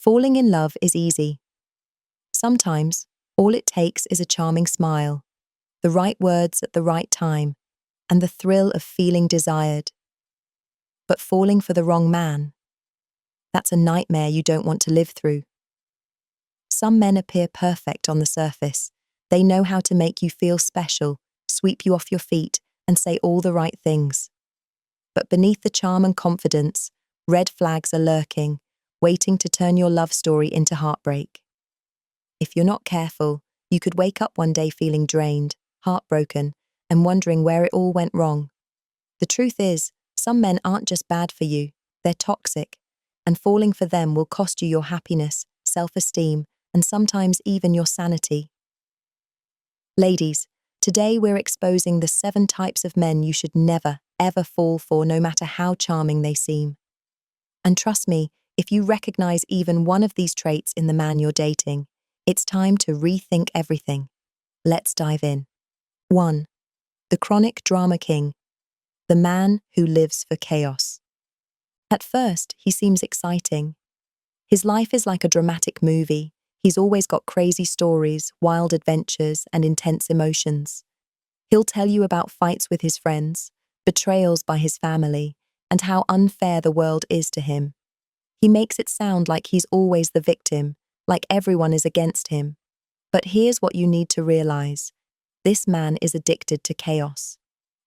Falling in love is easy. Sometimes, all it takes is a charming smile, the right words at the right time, and the thrill of feeling desired. But falling for the wrong man, that's a nightmare you don't want to live through. Some men appear perfect on the surface. They know how to make you feel special, sweep you off your feet, and say all the right things. But beneath the charm and confidence, red flags are lurking, waiting to turn your love story into heartbreak. If you're not careful, you could wake up one day feeling drained, heartbroken, and wondering where it all went wrong. The truth is, some men aren't just bad for you, they're toxic, and falling for them will cost you your happiness, self-esteem, and sometimes even your sanity. Ladies, today we're exposing the 7 types of men you should never, ever fall for, no matter how charming they seem. And trust me, if you recognize even one of these traits in the man you're dating, it's time to rethink everything. Let's dive in. 1. The chronic drama king, the man who lives for chaos. At first, he seems exciting. His life is like a dramatic movie. He's always got crazy stories, wild adventures, and intense emotions. He'll tell you about fights with his friends, betrayals by his family, and how unfair the world is to him. He makes it sound like he's always the victim, like everyone is against him. But here's what you need to realize. This man is addicted to chaos.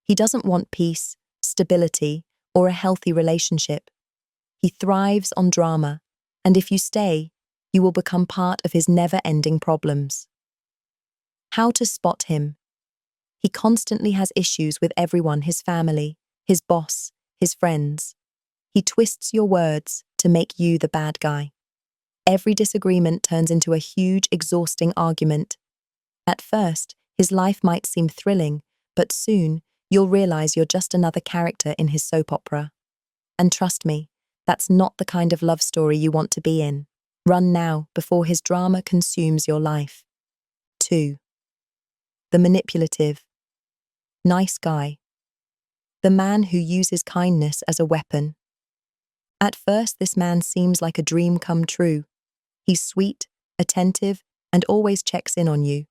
He doesn't want peace, stability, or a healthy relationship. He thrives on drama, and if you stay, you will become part of his never-ending problems. How to spot him? He constantly has issues with everyone, his family, his boss, his friends. He twists your words to make you the bad guy. Every disagreement turns into a huge, exhausting argument. At first, his life might seem thrilling, but soon you'll realize you're just another character in his soap opera. And trust me, that's not the kind of love story you want to be in. Run now before his drama consumes your life. 2. The manipulative, nice guy. The man who uses kindness as a weapon. At first, this man seems like a dream come true. He's sweet, attentive, and always checks in on you.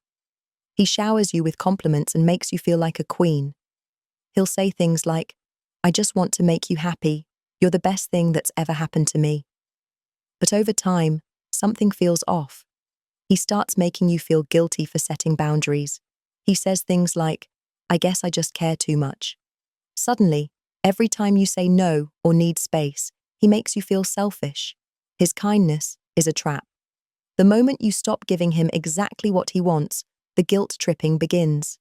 He showers you with compliments and makes you feel like a queen. He'll say things like, "I just want to make you happy. You're the best thing that's ever happened to me." But over time, something feels off. He starts making you feel guilty for setting boundaries. He says things like, "I guess I just care too much." Suddenly, every time you say no or need space, he makes you feel selfish. His kindness is a trap. The moment you stop giving him exactly what he wants, the guilt tripping begins.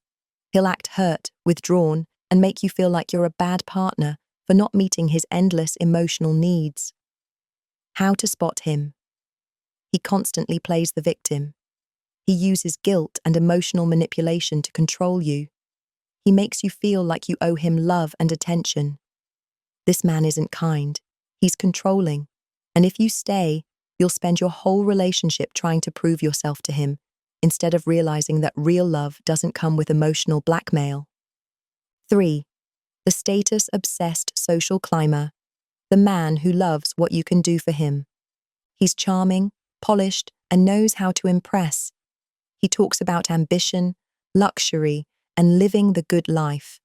He'll act hurt, withdrawn, and make you feel like you're a bad partner for not meeting his endless emotional needs. How to spot him? He constantly plays the victim. He uses guilt and emotional manipulation to control you. He makes you feel like you owe him love and attention. This man isn't kind. He's controlling. And if you stay, you'll spend your whole relationship trying to prove yourself to him, instead of realizing that real love doesn't come with emotional blackmail. 3. The status-obsessed social climber. The man who loves what you can do for him. He's charming, polished, and knows how to impress. He talks about ambition, luxury, and living the good life.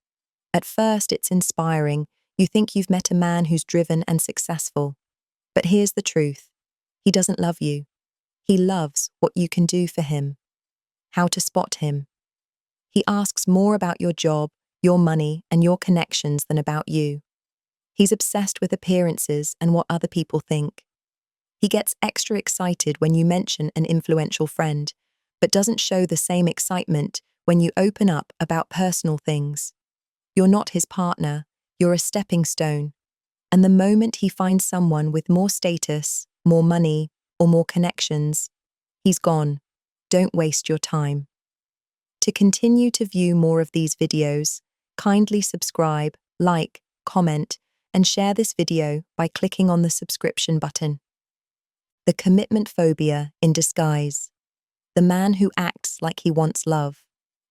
At first, it's inspiring. You think you've met a man who's driven and successful. But here's the truth. He doesn't love you. He loves what you can do for him. How to spot him? He asks more about your job, your money, and your connections than about you. He's obsessed with appearances and what other people think. He gets extra excited when you mention an influential friend, but doesn't show the same excitement when you open up about personal things. You're not his partner, you're a stepping stone. And the moment he finds someone with more status, more money, or more connections, he's gone. Don't waste your time. To continue to view more of these videos, kindly subscribe, like, comment, and share this video by clicking on the subscription button. The commitment phobia in disguise. The man who acts like he wants love,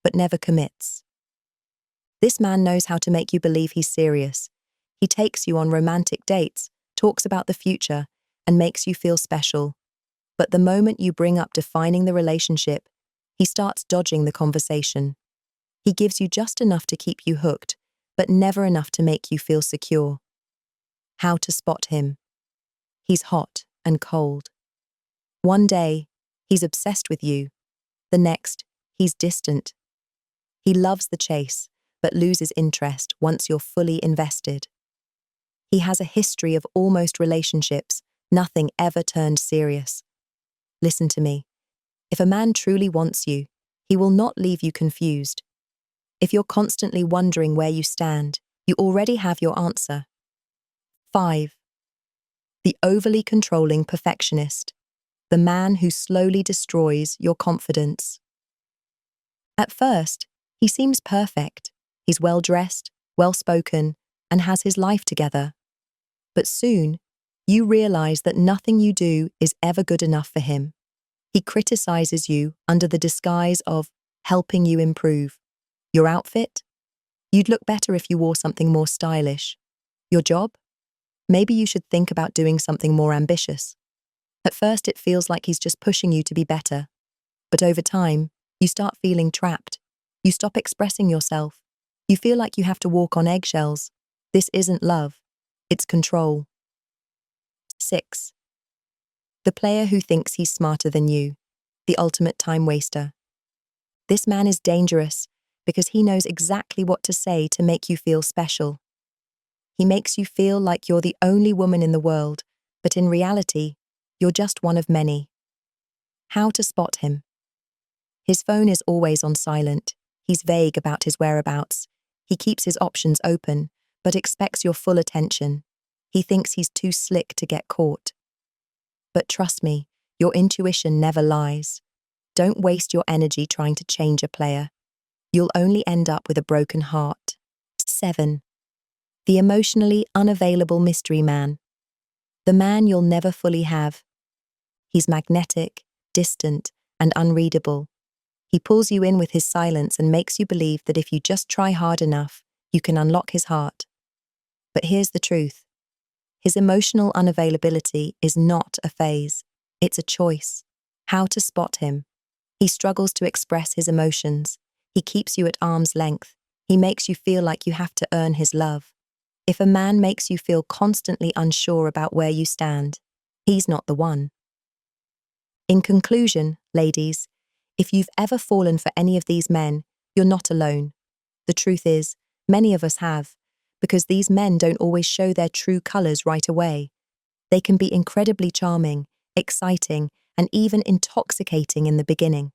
but never commits. This man knows how to make you believe he's serious. He takes you on romantic dates, talks about the future, and makes you feel special. But the moment you bring up defining the relationship, he starts dodging the conversation. He gives you just enough to keep you hooked, but never enough to make you feel secure. How to spot him. He's hot and cold. One day, he's obsessed with you. The next, he's distant. He loves the chase, but loses interest once you're fully invested. He has a history of almost relationships, nothing ever turned serious. Listen to me. If a man truly wants you, he will not leave you confused. If you're constantly wondering where you stand, you already have your answer. 5. The overly controlling perfectionist. The man who slowly destroys your confidence. At first, he seems perfect. He's well-dressed, well-spoken, and has his life together. But soon, you realize that nothing you do is ever good enough for him. He criticizes you under the disguise of helping you improve. Your outfit? You'd look better if you wore something more stylish. Your job? Maybe you should think about doing something more ambitious. At first, it feels like he's just pushing you to be better. But over time, you start feeling trapped. You stop expressing yourself. You feel like you have to walk on eggshells. This isn't love. It's control. 6. The player who thinks he's smarter than you. The ultimate time waster. This man is dangerous because he knows exactly what to say to make you feel special. He makes you feel like you're the only woman in the world, but in reality, you're just one of many. How to spot him. His phone is always on silent. He's vague about his whereabouts. He keeps his options open, but expects your full attention. He thinks he's too slick to get caught. But trust me, your intuition never lies. Don't waste your energy trying to change a player. You'll only end up with a broken heart. 7. The emotionally unavailable mystery man. The man you'll never fully have. He's magnetic, distant, and unreadable. He pulls you in with his silence and makes you believe that if you just try hard enough, you can unlock his heart. But here's the truth. His emotional unavailability is not a phase. It's a choice. How to spot him. He struggles to express his emotions. He keeps you at arm's length. He makes you feel like you have to earn his love. If a man makes you feel constantly unsure about where you stand, he's not the one. In conclusion, ladies, if you've ever fallen for any of these men, you're not alone. The truth is, many of us have, because these men don't always show their true colors right away. They can be incredibly charming, exciting, and even intoxicating in the beginning.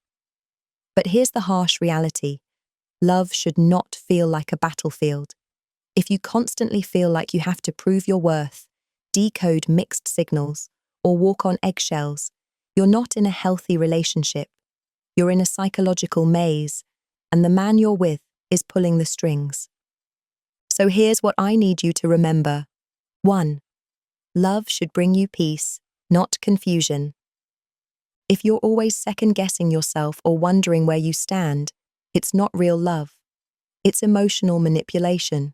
But here's the harsh reality. Love should not feel like a battlefield. If you constantly feel like you have to prove your worth, decode mixed signals, or walk on eggshells, you're not in a healthy relationship. You're in a psychological maze, and the man you're with is pulling the strings. So here's what I need you to remember. 1. Love should bring you peace, not confusion. If you're always second-guessing yourself or wondering where you stand, it's not real love. It's emotional manipulation.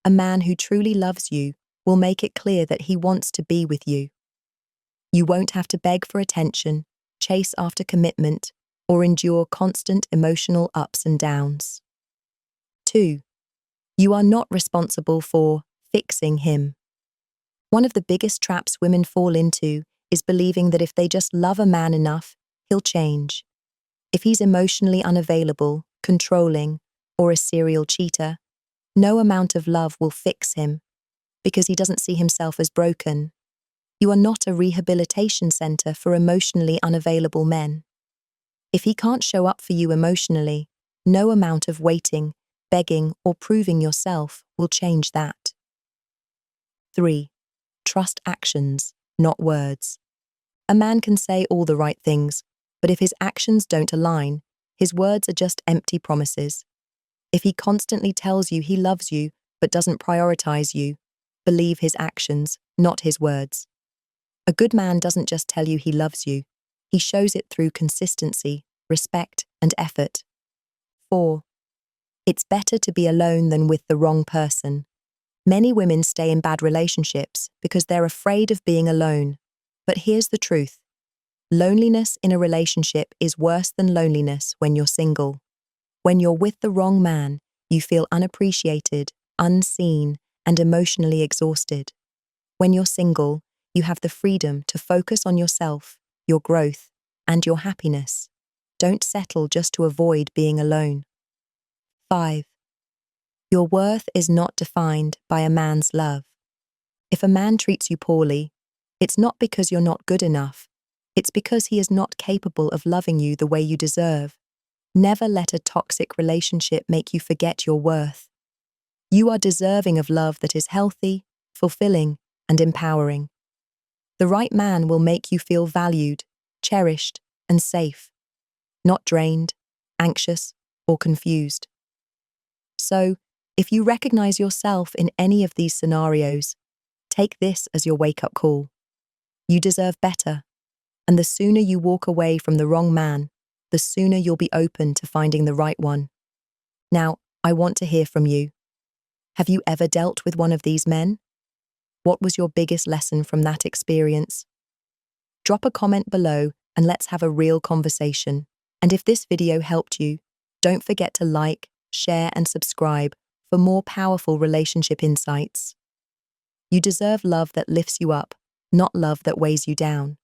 A man who truly loves you will make it clear that he wants to be with you. You won't have to beg for attention, chase after commitment, or endure constant emotional ups and downs. 2. You are not responsible for fixing him. One of the biggest traps women fall into is believing that if they just love a man enough, he'll change. If he's emotionally unavailable, controlling, or a serial cheater, no amount of love will fix him, because he doesn't see himself as broken. You are not a rehabilitation center for emotionally unavailable men. If he can't show up for you emotionally, no amount of waiting, begging, or proving yourself will change that. 3. Trust actions, not words. A man can say all the right things, but if his actions don't align, his words are just empty promises. If he constantly tells you he loves you but doesn't prioritize you, believe his actions, not his words. A good man doesn't just tell you he loves you. He shows it through consistency, respect, and effort. 4. It's better to be alone than with the wrong person. Many women stay in bad relationships because they're afraid of being alone. But here's the truth. Loneliness in a relationship is worse than loneliness when you're single. When you're with the wrong man, you feel unappreciated, unseen, and emotionally exhausted. When you're single, you have the freedom to focus on yourself, your growth, and your happiness. Don't settle just to avoid being alone. 5. Your worth is not defined by a man's love. If a man treats you poorly, it's not because you're not good enough. It's because he is not capable of loving you the way you deserve. Never let a toxic relationship make you forget your worth. You are deserving of love that is healthy, fulfilling, and empowering. The right man will make you feel valued, cherished, and safe, not drained, anxious, or confused. So, if you recognize yourself in any of these scenarios, take this as your wake-up call. You deserve better, and the sooner you walk away from the wrong man, the sooner you'll be open to finding the right one. Now, I want to hear from you. Have you ever dealt with one of these men? What was your biggest lesson from that experience? Drop a comment below and let's have a real conversation. And if this video helped you, don't forget to like, share, and subscribe for more powerful relationship insights. You deserve love that lifts you up, not love that weighs you down.